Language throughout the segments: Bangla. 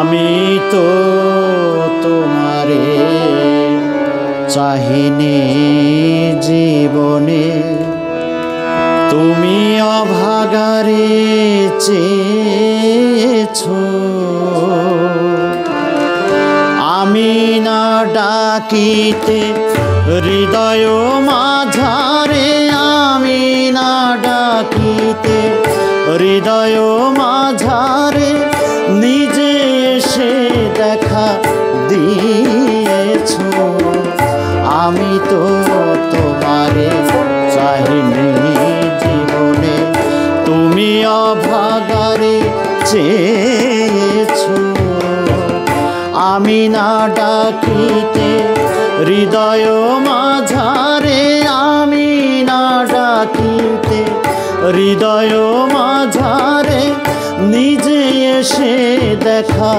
আমি তো তোমারে চাহিনি জীবনে, তুমি অভাগারে চেয়েছো। আমি না ডাকিতে হৃদয় মাঝারে, আমি না ডাকিতে হৃদয় মাঝারে নিজে এসে দেখা দিয়েছো। আমি তো তোমারে চাহিনি জীবনে, তুমি অভাগারে চেয়েছো। আমি না ডাকিতে হৃদয় মাঝারে, আমি না ডাকিতে হৃদয় মাঝারে নিজে এসে দেখা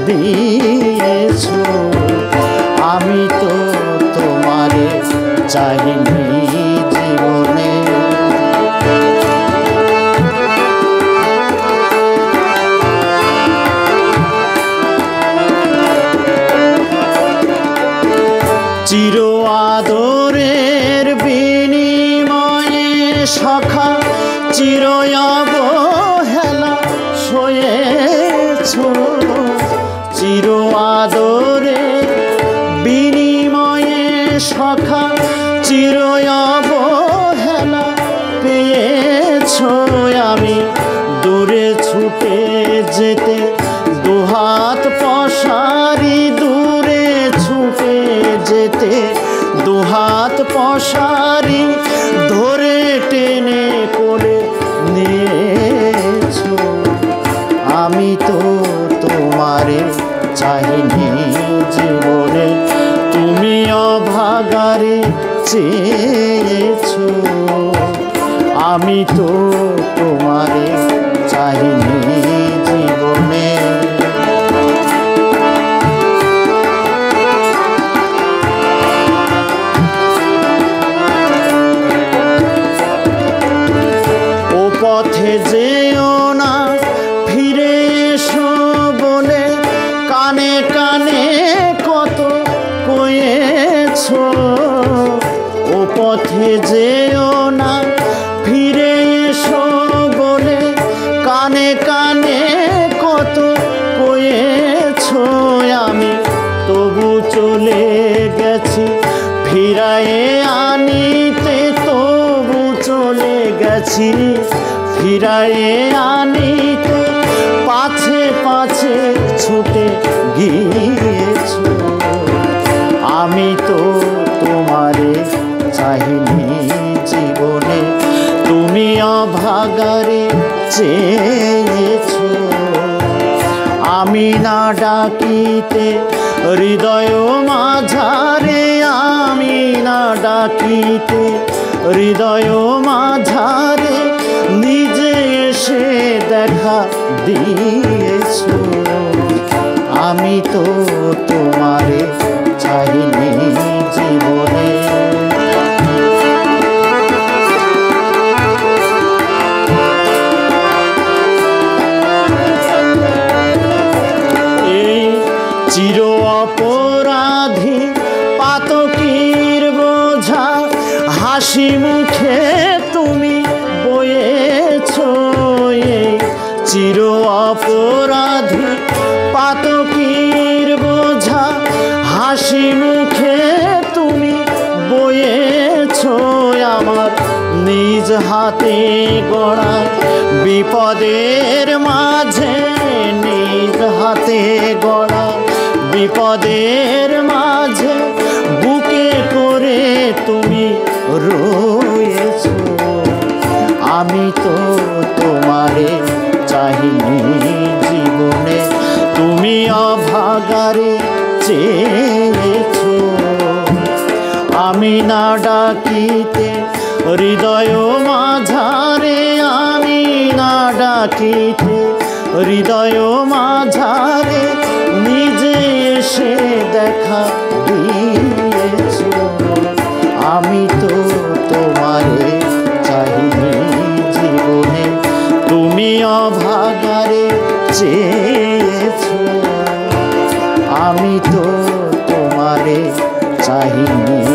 দিয়েছো। আমি তো তোমারে চাহিনি জীবনে। চির আদরের বিনিময়ে সখা চির অবহেলা সয়েছো। চির আদরের বিনিময়ে সখা চির অবহেলা পেয়েছো। আমি দূরে ছুটে যেতে দুহাত পসারি, দূরে ছুটে যেতে দুহাত পসারি ধরে টেনে করে নিয়েছো। আমি তো তোমারে চাহিনি জীবনে, তুমি অভাগারে চেয়েছো। আমি তো তোমারে চাহিনি জীবনে। ও পথে যেও না ফিরে এসো বলে কানে কানে কত কয়েছো। ও পথে যেও না ফিরে এসো বলে কানে কানে কত কয়েছো। আমি তবু চলে গেছি ফিরায়ে আনিতে, তবু চলে গেছি ফিরায়ে আনিতে, পাছে পাছে ছুটে গিয়েছো। আমি তো তোমারে চাহিনি জীবনে, তুমি অভাগারে চেয়েছো। আমি না ডাকিতে হৃদয় মাঝারে, আমি না ডাকিতে হৃদয় মাঝারে নিজে এসে দেখা দিয়েছো। আমি তো তোমারে চাহিনি জীবনে। এই চির অপরাধী পাতকীর বোঝা হাসি মুখে তুমি বয়েছো। এই চির অপরাধী পাতকীর বোঝা হাসি মুখে তুমি বয়েছো। আমার নিজ হাতে গড়া বিপদের মাঝে, নিজ হাতে গড়া বিপদের মাঝে বুকে করে তুমি রয়েছো। আমি তো তোমারে চাহিনি জীবনে, তুমি অভাগারে চেয়েছো। আমি না ডাকিতে হৃদয় মাঝারে, আমি না ডাকিতে হৃদয় মাঝারে নিজে এসে দেখা দিয়েছো। আমি তো তোমারে চাহিনি জীবনে, তুমি অভাগারে চেয়েছো। আমি তো তোমারে চাহিনি।